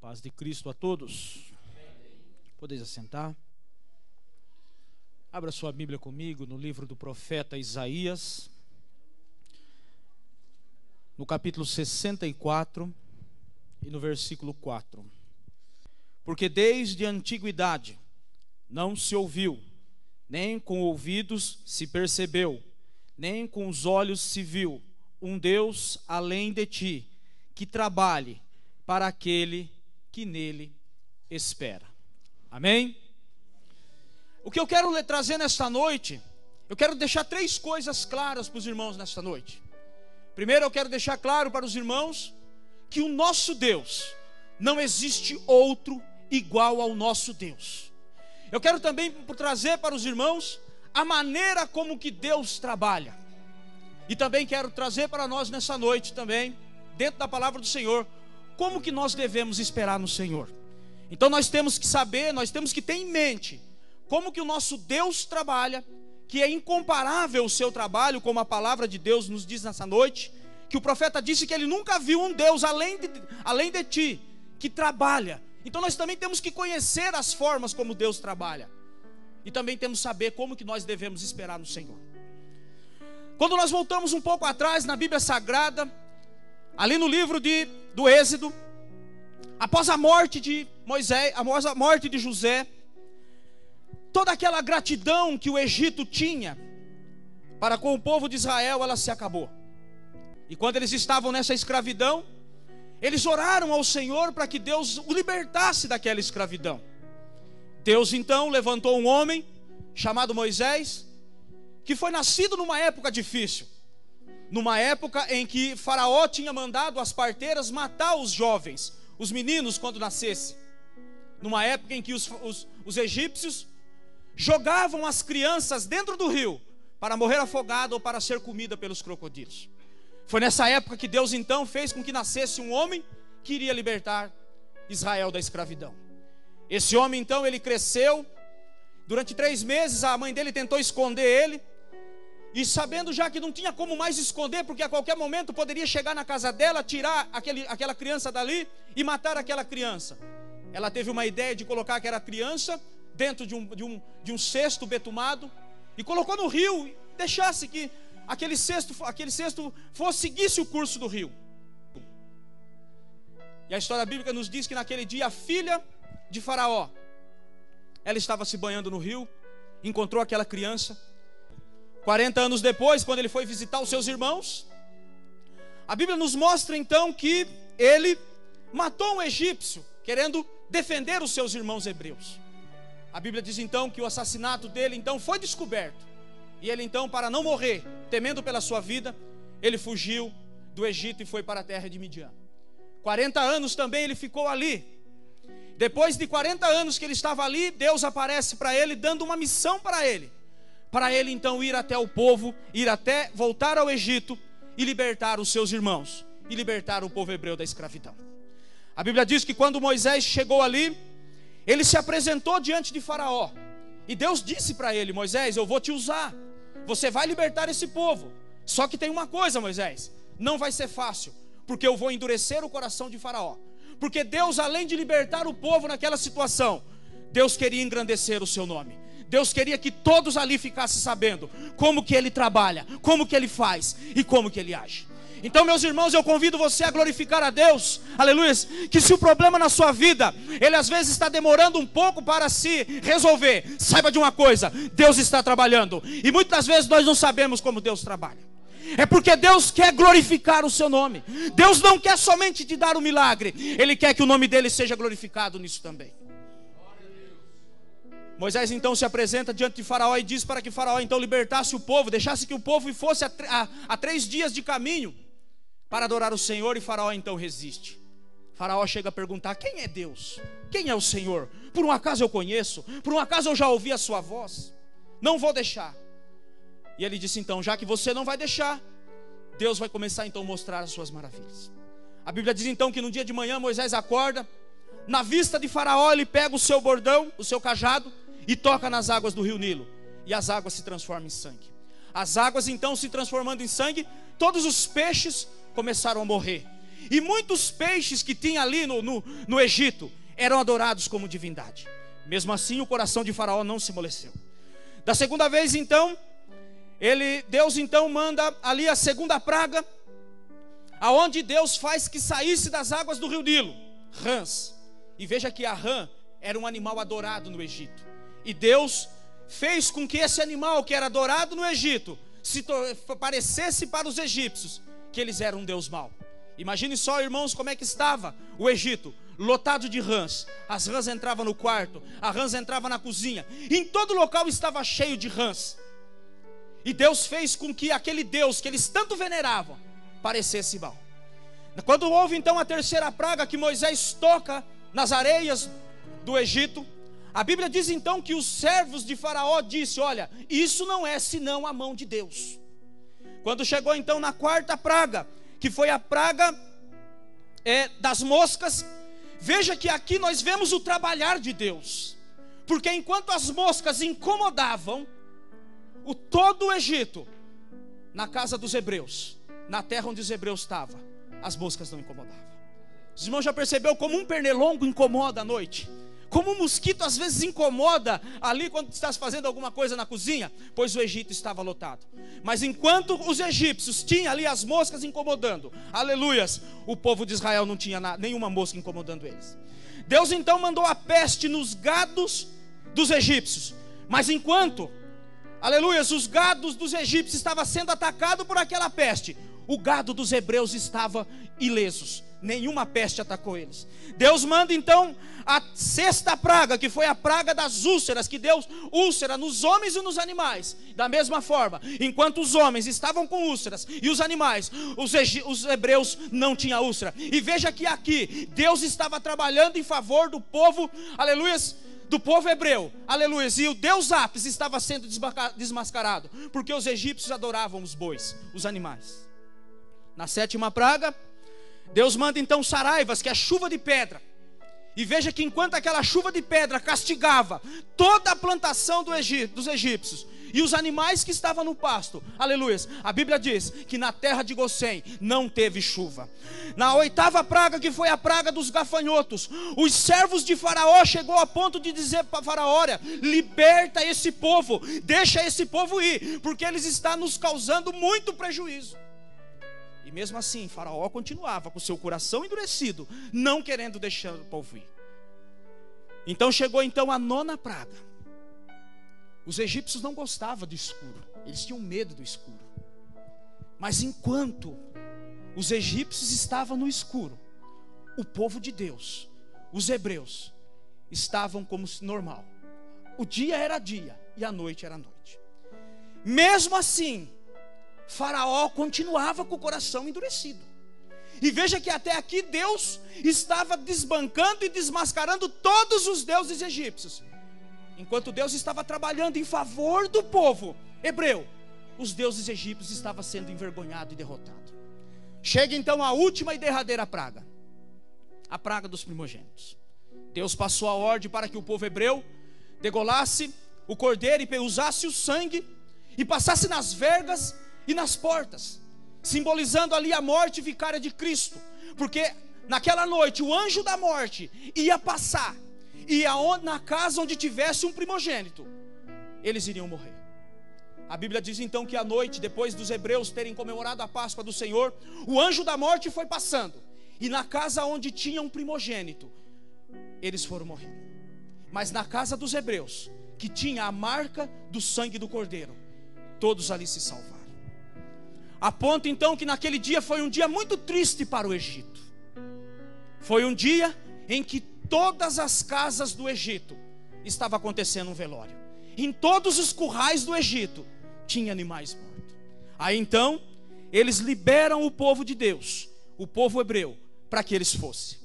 Paz de Cristo a todos. Podeis assentar. Abra sua Bíblia comigo no livro do profeta Isaías, no capítulo 64 e no versículo 4. Porque desde a antiguidade não se ouviu, nem com ouvidos se percebeu, nem com os olhos se viu um Deus além de ti, que trabalhe para aquele que nele espera. Amém? O que eu quero trazer nesta noite, eu quero deixar três coisas claras para os irmãos nesta noite. Primeiro, eu quero deixar claro para os irmãos que o nosso Deus, não existe outro igual ao nosso Deus. Eu quero também trazer para os irmãos a maneira como que Deus trabalha. E também quero trazer para nós nessa noite também, dentro da palavra do Senhor, como que nós devemos esperar no Senhor. Então nós temos que saber, nós temos que ter em mente como que o nosso Deus trabalha, que é incomparável o seu trabalho, como a palavra de Deus nos diz nessa noite, que o profeta disse que ele nunca viu um Deus além de ti, que trabalha. Então nós também temos que conhecer as formas como Deus trabalha. E também temos que saber como que nós devemos esperar no Senhor. Quando nós voltamos um pouco atrás na Bíblia Sagrada, ali no livro do Êxodo, após a morte de Moisés, após a morte de José, toda aquela gratidão que o Egito tinha para com o povo de Israel, ela se acabou. E quando eles estavam nessa escravidão, eles oraram ao Senhor para que Deus o libertasse daquela escravidão. Deus então levantou um homem chamado Moisés, que foi nascido numa época difícil, numa época em que Faraó tinha mandado as parteiras matar os jovens, os meninos quando nascesse. Numa época em que os egípcios jogavam as crianças dentro do rio para morrer afogado ou para ser comida pelos crocodilos. Foi nessa época que Deus então fez com que nascesse um homem que iria libertar Israel da escravidão. Esse homem então, ele cresceu. Durante 3 meses a mãe dele tentou esconder ele, e sabendo já que não tinha como mais esconder, porque a qualquer momento poderia chegar na casa dela, tirar aquela criança dali e matar aquela criança, ela teve uma ideia de colocar aquela criança dentro de um cesto betumado e colocou no rio, e deixasse que aquele cesto seguisse o curso do rio. E a história bíblica nos diz que naquele dia a filha de Faraó, ela estava se banhando no rio, encontrou aquela criança. 40 anos depois, quando ele foi visitar os seus irmãos, a Bíblia nos mostra então que ele matou um egípcio, querendo defender os seus irmãos hebreus. A Bíblia diz então que o assassinato dele então foi descoberto. E ele então, para não morrer, temendo pela sua vida, ele fugiu do Egito e foi para a terra de Midian. 40 anos também ele ficou ali. Depois de 40 anos que ele estava ali, Deus aparece para ele, dando uma missão para ele então ir até o povo, voltar ao Egito e libertar os seus irmãos, e libertar o povo hebreu da escravidão. A Bíblia diz que quando Moisés chegou ali, ele se apresentou diante de Faraó, e Deus disse para ele: Moisés, eu vou te usar, você vai libertar esse povo. Só que tem uma coisa, Moisés, não vai ser fácil, porque eu vou endurecer o coração de Faraó. Porque Deus, além de libertar o povo naquela situação, Deus queria engrandecer o seu nome. Deus queria que todos ali ficassem sabendo como que Ele trabalha, como que Ele faz e como que Ele age. Então, meus irmãos, eu convido você a glorificar a Deus, aleluia, que se o problema na sua vida, ele às vezes está demorando um pouco para se resolver, saiba de uma coisa: Deus está trabalhando, e muitas vezes nós não sabemos como Deus trabalha. É porque Deus quer glorificar o seu nome. Deus não quer somente te dar um milagre, Ele quer que o nome dEle seja glorificado nisso também. Moisés então se apresenta diante de Faraó e diz para que Faraó então libertasse o povo, deixasse que o povo fosse a 3 dias de caminho para adorar o Senhor, e Faraó então resiste. Faraó chega a perguntar: quem é Deus? Quem é o Senhor? Por um acaso eu conheço? Por um acaso eu já ouvi a sua voz? Não vou deixar. E ele disse então: já que você não vai deixar, Deus vai começar então a mostrar as suas maravilhas. A Bíblia diz então que no dia de manhã Moisés acorda, na vista de Faraó ele pega o seu bordão, o seu cajado, e toca nas águas do rio Nilo, e as águas se transformam em sangue. As águas então se transformando em sangue, todos os peixes começaram a morrer. E muitos peixes que tinha ali no Egito eram adorados como divindade. Mesmo assim, o coração de Faraó não se amoleceu. Da segunda vez, então, Deus então manda ali a segunda praga, aonde Deus faz que saísse das águas do rio Nilo, rãs. E veja que a rã era um animal adorado no Egito. E Deus fez com que esse animal que era adorado no Egito se parecesse para os egípcios que eles eram um Deus mau. Imagine só, irmãos, como é que estava o Egito, lotado de rãs. As rãs entravam no quarto, as rãs entravam na cozinha, em todo local estava cheio de rãs. E Deus fez com que aquele Deus que eles tanto veneravam parecesse mal. Quando houve então a terceira praga, que Moisés toca nas areias do Egito, a Bíblia diz então que os servos de Faraó disse: olha, isso não é senão a mão de Deus. Quando chegou então na quarta praga, que foi a praga das moscas, veja que aqui nós vemos o trabalhar de Deus. Porque enquanto as moscas incomodavam todo o Egito, na casa dos hebreus, na terra onde os hebreus estavam, as moscas não incomodavam. Os irmãos já percebeu como um pernilongo incomoda à noite? Como um mosquito às vezes incomoda ali quando estás fazendo alguma coisa na cozinha? Pois o Egito estava lotado. Mas enquanto os egípcios tinham ali as moscas incomodando, aleluias, o povo de Israel não tinha nenhuma mosca incomodando eles. Deus então mandou a peste nos gados dos egípcios. Mas enquanto, aleluias, os gados dos egípcios estavam sendo atacados por aquela peste, o gado dos hebreus estava ilesos. Nenhuma peste atacou eles. Deus manda então a sexta praga, que foi a praga das úlceras, que deu úlcera nos homens e nos animais. Da mesma forma, enquanto os homens estavam com úlceras e os animais, os hebreus não tinham úlcera. E veja que aqui Deus estava trabalhando em favor do povo, aleluias, do povo hebreu, aleluia. E o Deus Apis estava sendo desmascarado, porque os egípcios adoravam os bois, os animais. Na sétima praga, Deus manda então saraivas, que é a chuva de pedra. E veja que enquanto aquela chuva de pedra castigava toda a plantação dos egípcios e os animais que estavam no pasto, aleluia, a Bíblia diz que na terra de Gossém não teve chuva. Na oitava praga, que foi a praga dos gafanhotos, os servos de Faraó chegou a ponto de dizer para Faraó: olha, liberta esse povo, deixa esse povo ir, porque eles estão nos causando muito prejuízo. E mesmo assim, Faraó continuava com seu coração endurecido, não querendo deixar o povo ir. Então chegou então a nona praga. Os egípcios não gostavam do escuro, eles tinham medo do escuro. Mas enquanto os egípcios estavam no escuro, o povo de Deus, os hebreus, estavam como normal. O dia era dia e a noite era noite. Mesmo assim, Faraó continuava com o coração endurecido. E veja que até aqui Deus estava desbancando e desmascarando todos os deuses egípcios. Enquanto Deus estava trabalhando em favor do povo hebreu, os deuses egípcios estavam sendo envergonhados e derrotados. Chega então a última e derradeira praga, a praga dos primogênitos. Deus passou a ordem para que o povo hebreu degolasse o cordeiro e usasse o sangue e passasse nas vergas e nas portas, simbolizando ali a morte vicária de Cristo. Porque naquela noite o anjo da morte ia passar, e na casa onde tivesse um primogênito, eles iriam morrer. A Bíblia diz então que à noite, depois dos hebreus terem comemorado a Páscoa do Senhor, o anjo da morte foi passando, e na casa onde tinha um primogênito, eles foram morrer. Mas na casa dos hebreus, que tinha a marca do sangue do cordeiro, todos ali se salvaram. A ponto então que naquele dia foi um dia muito triste para o Egito. Foi um dia em que todas as casas do Egito estava acontecendo um velório. Em todos os currais do Egito tinha animais mortos. Aí então eles liberam o povo de Deus, o povo hebreu, para que eles fossem.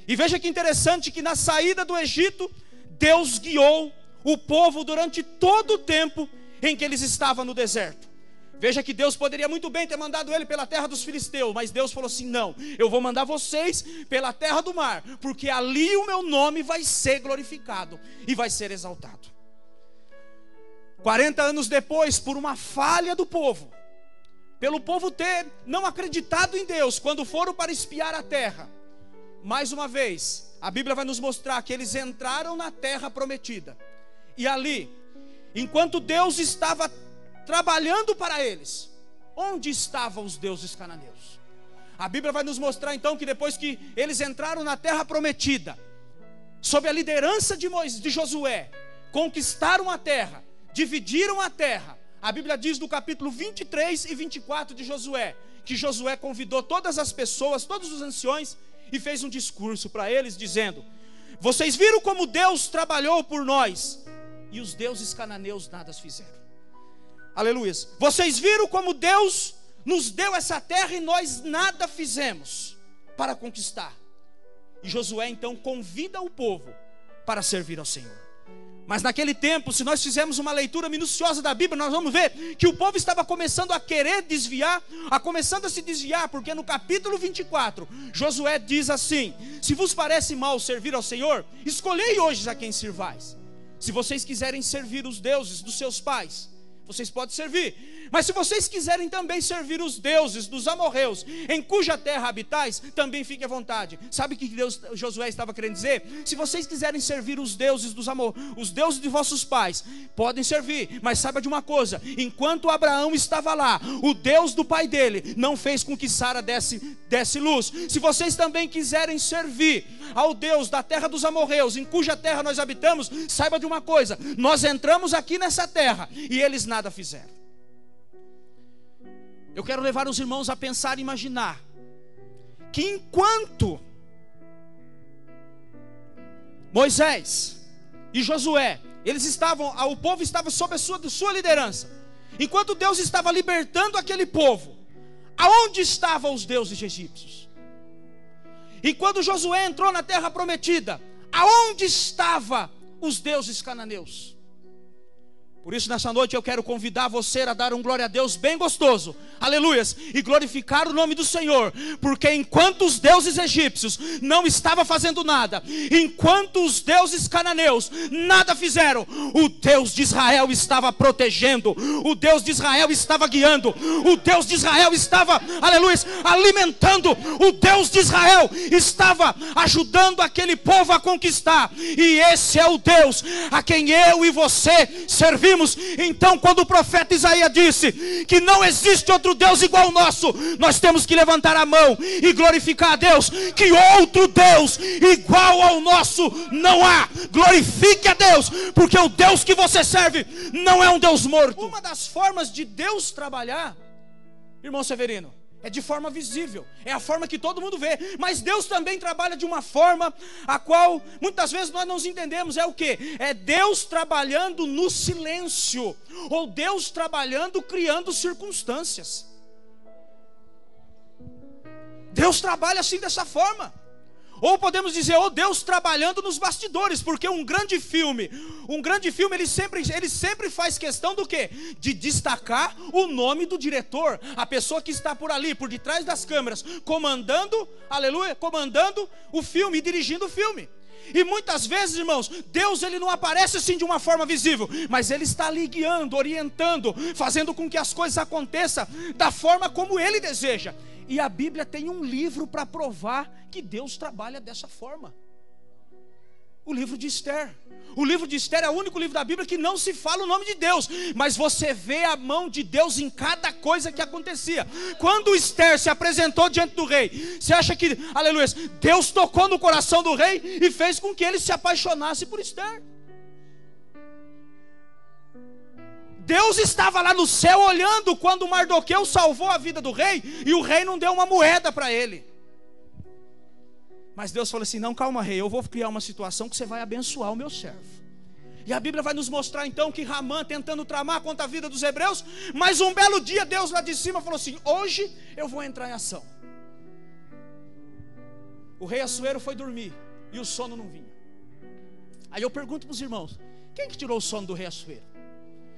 E veja que interessante que na saída do Egito, Deus guiou o povo durante todo o tempo em que eles estavam no deserto. Veja que Deus poderia muito bem ter mandado ele pela terra dos filisteus, mas Deus falou assim: não, eu vou mandar vocês pela terra do mar, porque ali o meu nome vai ser glorificado e vai ser exaltado. 40 anos depois, por uma falha do povo, pelo povo ter não acreditado em Deus quando foram para espiar a terra, mais uma vez, a Bíblia vai nos mostrar que eles entraram na terra prometida. E ali, enquanto Deus estava trabalhando para eles, onde estavam os deuses cananeus? A Bíblia vai nos mostrar então que depois que eles entraram na terra prometida, sob a liderança de Josué, conquistaram a terra, dividiram a terra. A Bíblia diz no capítulo 23 e 24 de Josué, que Josué convidou todas as pessoas, todos os anciões, e fez um discurso para eles dizendo: vocês viram como Deus trabalhou por nós, e os deuses cananeus nada fizeram. Aleluia. Vocês viram como Deus nos deu essa terra e nós nada fizemos para conquistar. E Josué então convida o povo para servir ao Senhor. Mas naquele tempo, se nós fizermos uma leitura minuciosa da Bíblia, nós vamos ver que o povo estava começando a querer desviar, começando a se desviar, porque no capítulo 24, Josué diz assim: se vos parece mal servir ao Senhor, escolhei hoje a quem sirvais. Se vocês quiserem servir os deuses dos seus pais, vocês podem servir. Mas se vocês quiserem também servir os deuses dos amorreus, em cuja terra habitais, também fique à vontade. Sabe o que Josué estava querendo dizer? Se vocês quiserem servir os deuses os deuses de vossos pais, podem servir. Mas saiba de uma coisa: enquanto Abraão estava lá, o Deus do pai dele não fez com que Sara desse luz. Se vocês também quiserem servir ao Deus da terra dos amorreus, em cuja terra nós habitamos, saiba de uma coisa: nós entramos aqui nessa terra e eles nada fizeram. Eu quero levar os irmãos a pensar e imaginar que enquanto Moisés e Josué, o povo estava sob a sua liderança, enquanto Deus estava libertando aquele povo, aonde estavam os deuses egípcios? E quando Josué entrou na terra prometida, aonde estavam os deuses cananeus? Por isso nessa noite eu quero convidar você a dar um glória a Deus bem gostoso, aleluias, e glorificar o nome do Senhor, porque enquanto os deuses egípcios não estavam fazendo nada, enquanto os deuses cananeus nada fizeram, o Deus de Israel estava protegendo, o Deus de Israel estava guiando, o Deus de Israel estava, aleluias, alimentando, o Deus de Israel estava ajudando aquele povo a conquistar. E esse é o Deus a quem eu e você servimos. Então quando o profeta Isaías disse que não existe outro Deus igual ao nosso, nós temos que levantar a mão e glorificar a Deus, que outro Deus igual ao nosso não há. Glorifique a Deus, porque o Deus que você serve não é um Deus morto. Uma das formas de Deus trabalhar, irmão Severino, é de forma visível, é a forma que todo mundo vê. Mas Deus também trabalha de uma forma a qual muitas vezes nós não entendemos. É o que? É Deus trabalhando no silêncio, ou Deus trabalhando criando circunstâncias. Deus trabalha assim, dessa forma. Ou podemos dizer, Deus trabalhando nos bastidores, porque um grande filme ele sempre faz questão do quê? De destacar o nome do diretor, a pessoa que está por ali, por detrás das câmeras, comandando, aleluia, comandando o filme e dirigindo o filme. E muitas vezes, irmãos, Deus ele não aparece assim de uma forma visível, mas Ele está ali guiando, orientando, fazendo com que as coisas aconteçam da forma como Ele deseja. E a Bíblia tem um livro para provar que Deus trabalha dessa forma. O livro de Esther. O livro de Esther é o único livro da Bíblia que não se fala o nome de Deus, mas você vê a mão de Deus em cada coisa que acontecia. Quando Esther se apresentou diante do rei, você acha que, aleluia, Deus tocou no coração do rei e fez com que ele se apaixonasse por Esther? Deus estava lá no céu olhando quando Mardoqueu salvou a vida do rei e o rei não deu uma moeda para ele. Mas Deus falou assim: não, calma, rei, eu vou criar uma situação que você vai abençoar o meu servo. E a Bíblia vai nos mostrar então que Ramã tentando tramar contra a vida dos hebreus, mas um belo dia Deus lá de cima falou assim: hoje eu vou entrar em ação. O rei Assuero foi dormir e o sono não vinha. Aí eu pergunto para os irmãos: quem que tirou o sono do rei Assuero?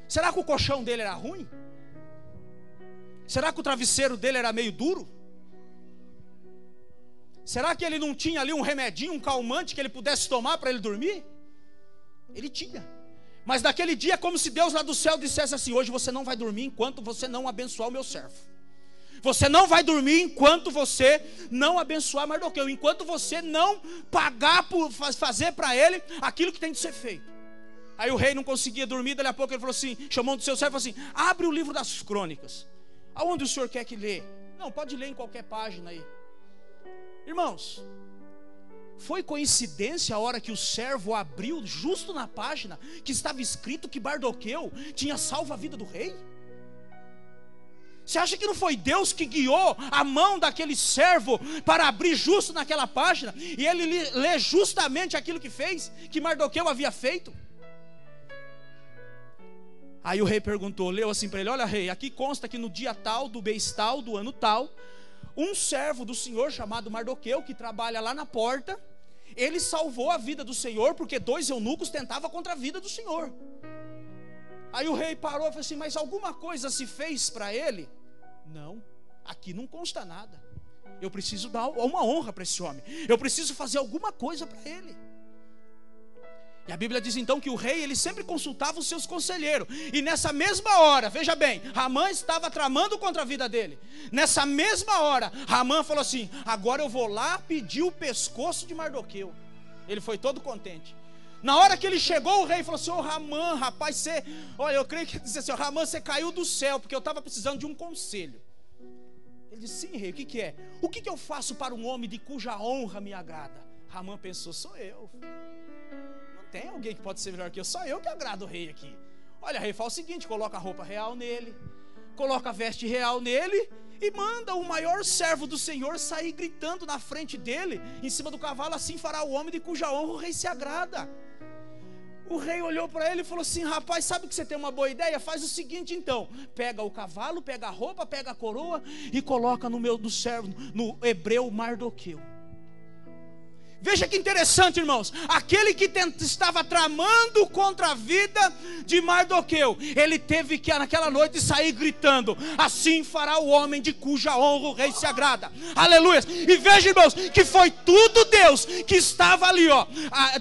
Será que o colchão dele era ruim? Será que o travesseiro dele era meio duro? Será que ele não tinha ali um remedinho, um calmante que ele pudesse tomar para ele dormir? Ele tinha. Mas naquele dia é como se Deus lá do céu dissesse assim: hoje você não vai dormir enquanto você não abençoar o meu servo. Você não vai dormir enquanto você não abençoar Mardoqueu, enquanto você não pagar por fazer para ele aquilo que tem de ser feito. Aí o rei não conseguia dormir, dali a pouco ele falou assim, chamou um do seu servo e falou assim: abre o livro das crônicas. Aonde o senhor quer que lê? Não, pode ler em qualquer página aí. Irmãos, foi coincidência a hora que o servo abriu justo na página que estava escrito que Mardoqueu tinha salvo a vida do rei? Você acha que não foi Deus que guiou a mão daquele servo para abrir justo naquela página e ele lê justamente aquilo que fez, que Mardoqueu havia feito? Aí o rei perguntou, leu assim para ele: olha, rei, aqui consta que no dia tal, do mês tal, do ano tal, um servo do Senhor chamado Mardoqueu, que trabalha lá na porta, ele salvou a vida do Senhor, porque 2 eunucos tentavam contra a vida do Senhor. Aí o rei parou e falou assim: mas alguma coisa se fez para ele? Não, aqui não consta nada. Eu preciso dar uma honra para esse homem, eu preciso fazer alguma coisa para ele. E a Bíblia diz então que o rei, ele sempre consultava os seus conselheiros. E nessa mesma hora, veja bem, Ramã estava tramando contra a vida dele. Nessa mesma hora, Ramã falou assim: agora eu vou lá pedir o pescoço de Mardoqueu. Ele foi todo contente. Na hora que ele chegou, o rei falou assim: ô Ramã, rapaz, você... Olha, eu creio que ele disse assim: Ramã, você caiu do céu, porque eu estava precisando de um conselho. Ele disse: sim, rei, o que é? O que eu faço para um homem de cuja honra me agrada? Ramã pensou: sou eu. Tem alguém que pode ser melhor que eu? Só eu que agrado o rei aqui. Olha, rei, faz o seguinte: coloca a roupa real nele, coloca a veste real nele, e manda o maior servo do Senhor sair gritando na frente dele, em cima do cavalo. Assim fará o homem de cuja honra o rei se agrada. O rei olhou para ele e falou assim: rapaz, sabe que você tem uma boa ideia? Faz o seguinte então: pega o cavalo, pega a roupa, pega a coroa e coloca no servo, no hebreu Mardoqueu. Veja que interessante, irmãos. Aquele que estava tramando contra a vida de Mardoqueu, ele teve que naquela noite sair gritando: assim fará o homem de cuja honra o rei se agrada. Aleluia. E veja, irmãos, que foi tudo Deus que estava ali,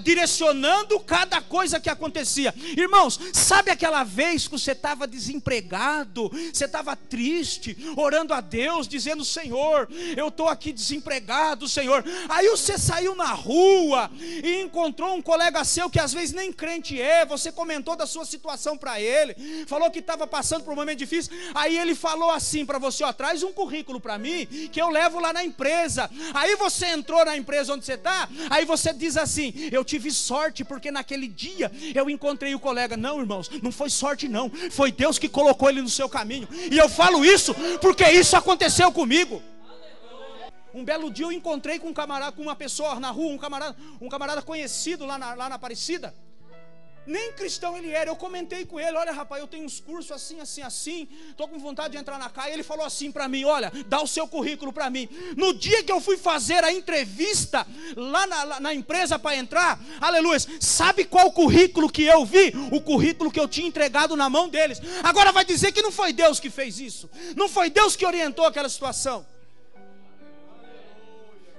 direcionando cada coisa que acontecia. Irmãos, sabe aquela vez que você estava desempregado, você estava triste, orando a Deus, dizendo: Senhor, eu estou aqui desempregado, Senhor. Aí você saiu na rua e encontrou um colega seu que às vezes nem crente é. Você comentou da sua situação para ele, falou que estava passando por um momento difícil. Aí ele falou assim para você: traz um currículo para mim que eu levo lá na empresa. Aí você entrou na empresa onde você está, aí você diz assim: eu tive sorte porque naquele dia eu encontrei o colega. Não, irmãos, não foi sorte não, foi Deus que colocou ele no seu caminho. E eu falo isso porque isso aconteceu comigo. Um belo dia eu encontrei com um camarada, com uma pessoa na rua, um camarada conhecido lá na Aparecida. Nem cristão ele era. Eu comentei com ele: olha, rapaz, eu tenho uns cursos assim, estou com vontade de entrar na CAI. Ele falou assim para mim: olha, dá o seu currículo para mim. No dia que eu fui fazer a entrevista lá na empresa para entrar, aleluia, sabe qual currículo que eu vi? O currículo que eu tinha entregado na mão deles. Agora vai dizer que não foi Deus que fez isso, não foi Deus que orientou aquela situação.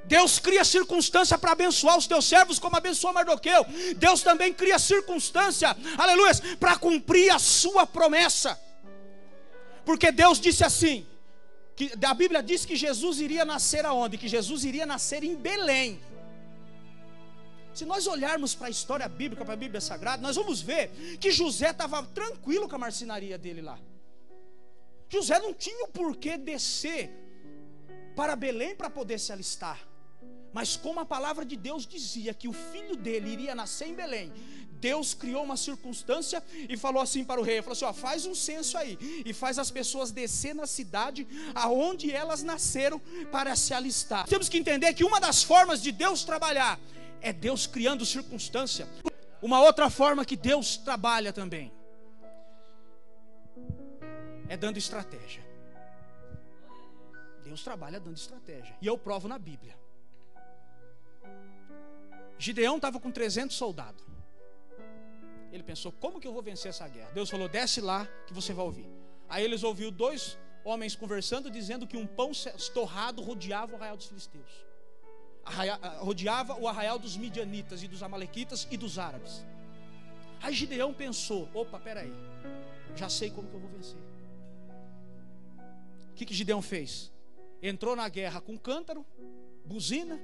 Deus cria circunstância para abençoar os teus servos, como abençoou Mardoqueu. Deus também cria circunstância, aleluia, para cumprir a sua promessa. Porque Deus disse assim, que a Bíblia diz que Jesus iria nascer aonde? Que Jesus iria nascer em Belém. Se nós olharmos para a história bíblica, para a Bíblia Sagrada, nós vamos ver que José estava tranquilo com a marcenaria dele lá. José não tinha o porquê descer para Belém para poder se alistar. Mas como a palavra de Deus dizia que o filho dele iria nascer em Belém, Deus criou uma circunstância e falou assim para o rei, falou assim: faz um censo aí e faz as pessoas descer na cidade aonde elas nasceram para se alistar. Temos que entender que uma das formas de Deus trabalhar é Deus criando circunstância. Uma outra forma que Deus trabalha também é dando estratégia. Deus trabalha dando estratégia, e eu provo na Bíblia. Gideão estava com 300 soldados. Ele pensou: como que eu vou vencer essa guerra? Deus falou: desce lá que você vai ouvir. Aí eles ouviram 2 homens conversando, dizendo que um pão torrado rodeava o arraial dos filisteus, rodeava o arraial dos midianitas e dos amalequitas e dos árabes. Aí Gideão pensou: opa, peraí, já sei como que eu vou vencer. O que Gideão fez? entrou na guerra com cântaro, buzina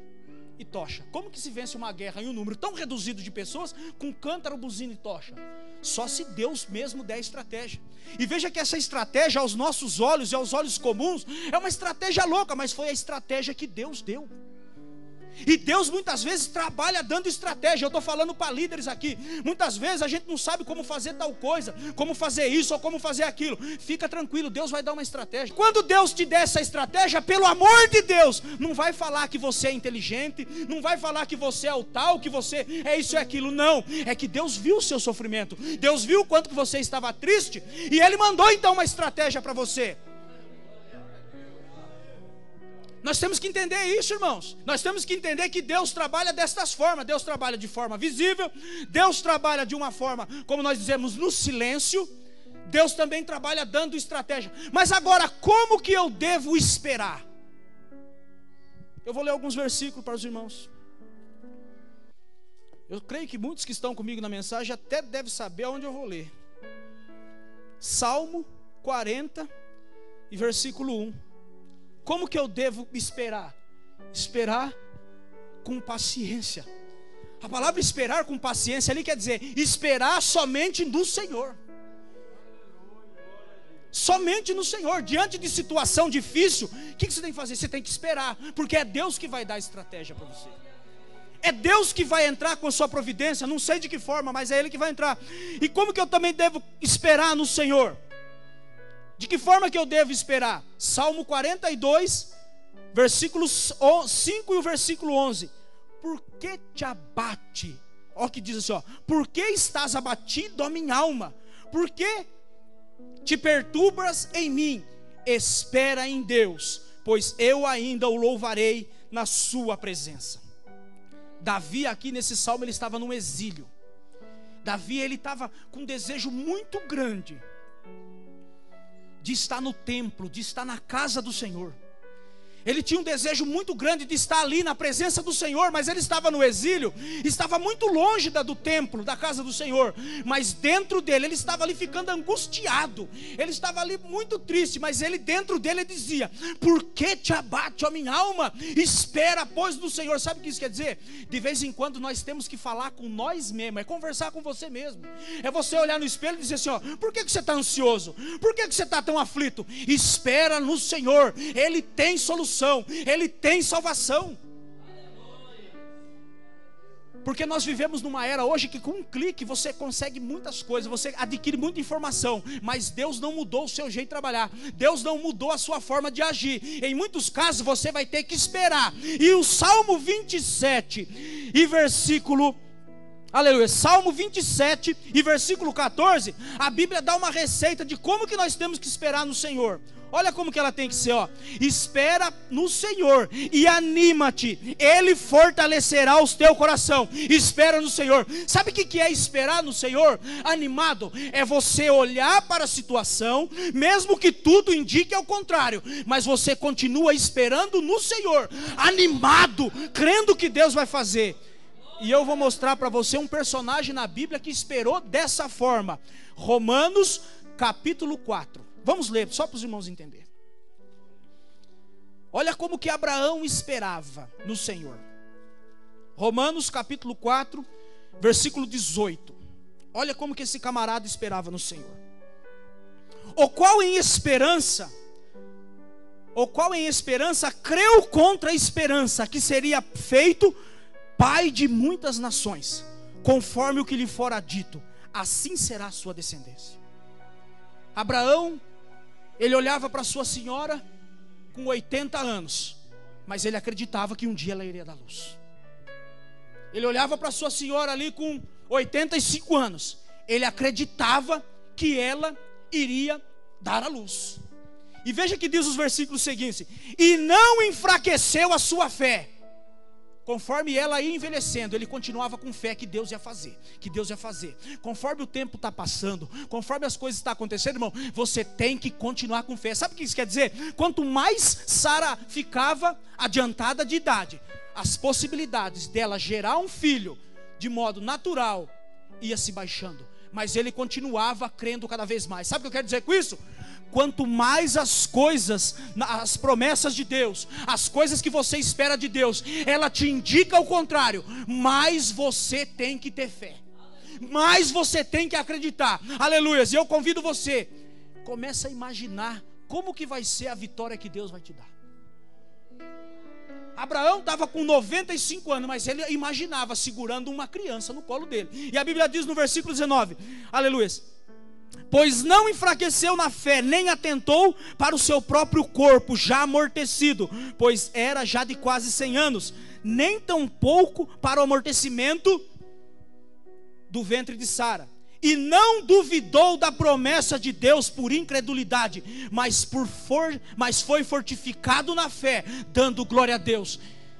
e tocha. Como que se vence uma guerra em um número tão reduzido de pessoas com cântaro, buzina e tocha? Só se Deus mesmo der estratégia. E veja que essa estratégia aos nossos olhos e aos olhos comuns é uma estratégia louca, mas foi a estratégia que Deus deu. E Deus muitas vezes trabalha dando estratégia. Eu estou falando para líderes aqui. Muitas vezes a gente não sabe como fazer tal coisa, como fazer isso ou como fazer aquilo. Fica tranquilo, Deus vai dar uma estratégia. Quando Deus te der essa estratégia, pelo amor de Deus, não vai falar que você é inteligente, não vai falar que você é o tal, que você é isso e aquilo. Não, é que Deus viu o seu sofrimento, Deus viu o quanto que você estava triste, e Ele mandou então uma estratégia para você. Nós temos que entender isso, irmãos. Nós temos que entender que Deus trabalha destas formas. Deus trabalha de forma visível. Deus trabalha de uma forma, como nós dizemos, no silêncio. Deus também trabalha dando estratégia. Mas agora, como que eu devo esperar? Eu vou ler alguns versículos para os irmãos. Eu creio que muitos que estão comigo na mensagem até devem saber aonde eu vou ler. Salmo 40 e versículo 1. Como que eu devo esperar? Esperar com paciência. A palavra esperar com paciência ali quer dizer esperar somente no Senhor. Somente no Senhor. Diante de situação difícil, o que você tem que fazer? Você tem que esperar, porque é Deus que vai dar estratégia para você. É Deus que vai entrar com a sua providência. Não sei de que forma, mas é Ele que vai entrar. E como que eu também devo esperar no Senhor? De que forma que eu devo esperar? Salmo 42, versículos 5 e o versículo 11. Por que te abate? Olha o que diz assim, ó. Por que estás abatido, ó minha alma? Por que te perturbas em mim? Espera em Deus, pois eu ainda o louvarei na sua presença. Davi aqui nesse salmo, ele estava no exílio. Davi, ele estava com um desejo muito grande de estar no templo, de estar na casa do Senhor. Ele tinha um desejo muito grande de estar ali na presença do Senhor, mas ele estava no exílio, estava muito longe do templo, da casa do Senhor. Mas dentro dele, ele estava ali ficando angustiado, ele estava ali muito triste, mas ele dentro dele dizia: por que te abate, ó minha alma? Espera, pois, do Senhor. Sabe o que isso quer dizer? De vez em quando nós temos que falar com nós mesmos, é conversar com você mesmo. É você olhar no espelho e dizer assim, ó, por que você está ansioso? Por que você está tão aflito? Espera no Senhor, Ele tem solução. Ele tem salvação. Porque nós vivemos numa era hoje que com um clique você consegue muitas coisas, você adquire muita informação, mas Deus não mudou o seu jeito de trabalhar, Deus não mudou a sua forma de agir. Em muitos casos você vai ter que esperar. E o Salmo 27 e versículo, aleluia, Salmo 27 e versículo 14, a Bíblia dá uma receita de como que nós temos que esperar no Senhor. Olha como que ela tem que ser, ó. Espera no Senhor e anima-te, Ele fortalecerá o teu coração. Espera no Senhor. Sabe o que é esperar no Senhor? Animado, é você olhar para a situação, mesmo que tudo indique ao contrário, mas você continua esperando no Senhor, animado, crendo que Deus vai fazer. E eu vou mostrar para você um personagem na Bíblia que esperou dessa forma. Romanos capítulo 4. Vamos ler, só para os irmãos entenderem. Olha como que Abraão esperava no Senhor. Romanos capítulo 4, versículo 18. Olha como que esse camarada esperava no Senhor. O qual em esperança creu contra a esperança, que seria feito pai de muitas nações, conforme o que lhe fora dito, assim será a sua descendência. Abraão, ele olhava para sua senhora com 80 anos, mas ele acreditava que um dia ela iria dar luz. Ele olhava para sua senhora ali com 85 anos, ele acreditava que ela iria dar a luz. E veja que diz os versículos seguintes: e não enfraqueceu a sua fé. Conforme ela ia envelhecendo, ele continuava com fé que Deus ia fazer, Conforme o tempo está passando, conforme as coisas estão acontecendo, irmão, você tem que continuar com fé. Sabe o que isso quer dizer? Quanto mais Sara ficava adiantada de idade, as possibilidades dela gerar um filho de modo natural ia se baixando, mas ele continuava crendo cada vez mais. Sabe o que eu quero dizer com isso? quanto mais as coisas, as promessas de Deus, as coisas que você espera de Deus, ela te indica o contrário, mais você tem que ter fé, mais você tem que acreditar. Aleluias. E eu convido você, começa a imaginar como que vai ser a vitória que Deus vai te dar. Abraão estava com 95 anos, mas ele imaginava segurando uma criança no colo dele. E a Bíblia diz no versículo 19, aleluias: pois não enfraqueceu na fé, nem atentou para o seu próprio corpo já amortecido, pois era já de quase 100 anos, nem tampouco para o amortecimento do ventre de Sara. E não duvidou da promessa de Deus por incredulidade, mas foi fortificado na fé, dando glória a Deus.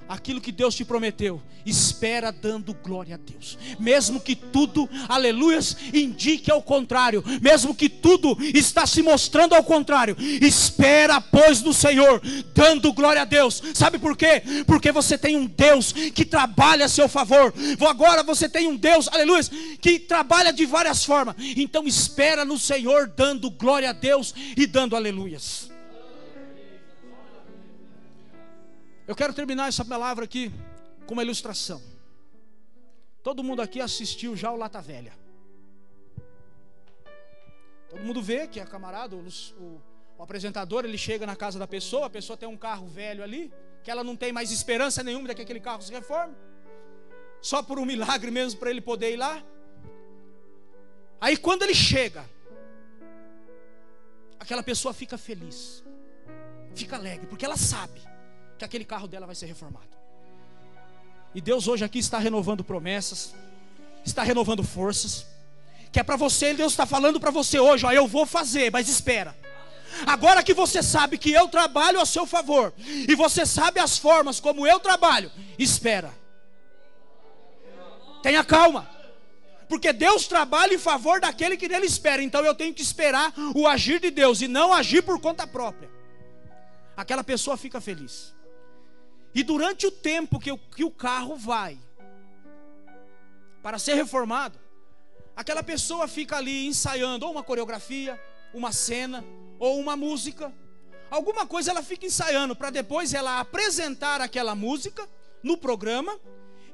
Aquilo que Deus te prometeu, espera dando glória a Deus, mesmo que tudo, aleluias, indique ao contrário, mesmo que tudo está se mostrando ao contrário, espera pois no Senhor, dando glória a Deus. Sabe por quê? Porque você tem um Deus que trabalha a seu favor. Agora você tem um Deus, aleluias, que trabalha de várias formas. Então espera no Senhor, dando glória a Deus e dando aleluias. Eu quero terminar essa palavra aqui com uma ilustração. Todo mundo aqui assistiu já o Lata Velha. Todo mundo vê que a camarada, o apresentador, ele chega na casa da pessoa, a pessoa tem um carro velho ali, que ela não tem mais esperança nenhuma de que aquele carro se reforme, só por um milagre mesmo para ele poder ir lá. Aí quando ele chega, aquela pessoa fica feliz, fica alegre, porque ela sabe que aquele carro dela vai ser reformado. E Deus hoje aqui está renovando promessas, está renovando forças, que é para você. Deus está falando para você hoje, ó, eu vou fazer, mas espera. Agora que você sabe que eu trabalho a seu favor, e você sabe as formas como eu trabalho, espera. Tenha calma, porque Deus trabalha em favor daquele que nele espera. Então eu tenho que esperar o agir de Deus e não agir por conta própria. Aquela pessoa fica feliz. E durante o tempo que o carro vai para ser reformado, aquela pessoa fica ali ensaiando ou uma coreografia, uma cena, ou uma música. Alguma coisa ela fica ensaiando para depois ela apresentar aquela música no programa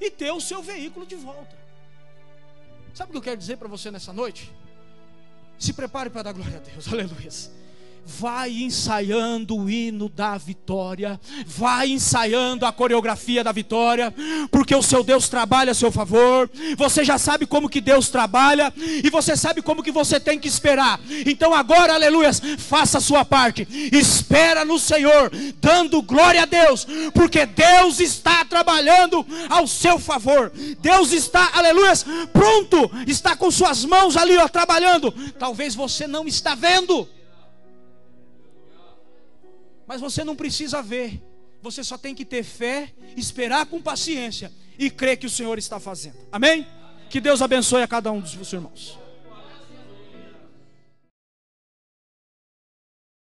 e ter o seu veículo de volta. Sabe o que eu quero dizer para você nessa noite? Se prepare para dar glória a Deus, aleluia. Vai ensaiando o hino da vitória, vai ensaiando a coreografia da vitória, porque o seu Deus trabalha a seu favor. Você já sabe como que Deus trabalha, e você sabe como que você tem que esperar. Então agora, aleluia, faça a sua parte, espera no Senhor, dando glória a Deus, porque Deus está trabalhando ao seu favor. Deus está, aleluia, pronto, está com suas mãos ali, ó, trabalhando. Talvez você não está vendo, mas você não precisa ver, você só tem que ter fé, esperar com paciência e crer que o Senhor está fazendo. Amém? Que Deus abençoe a cada um dos seus irmãos.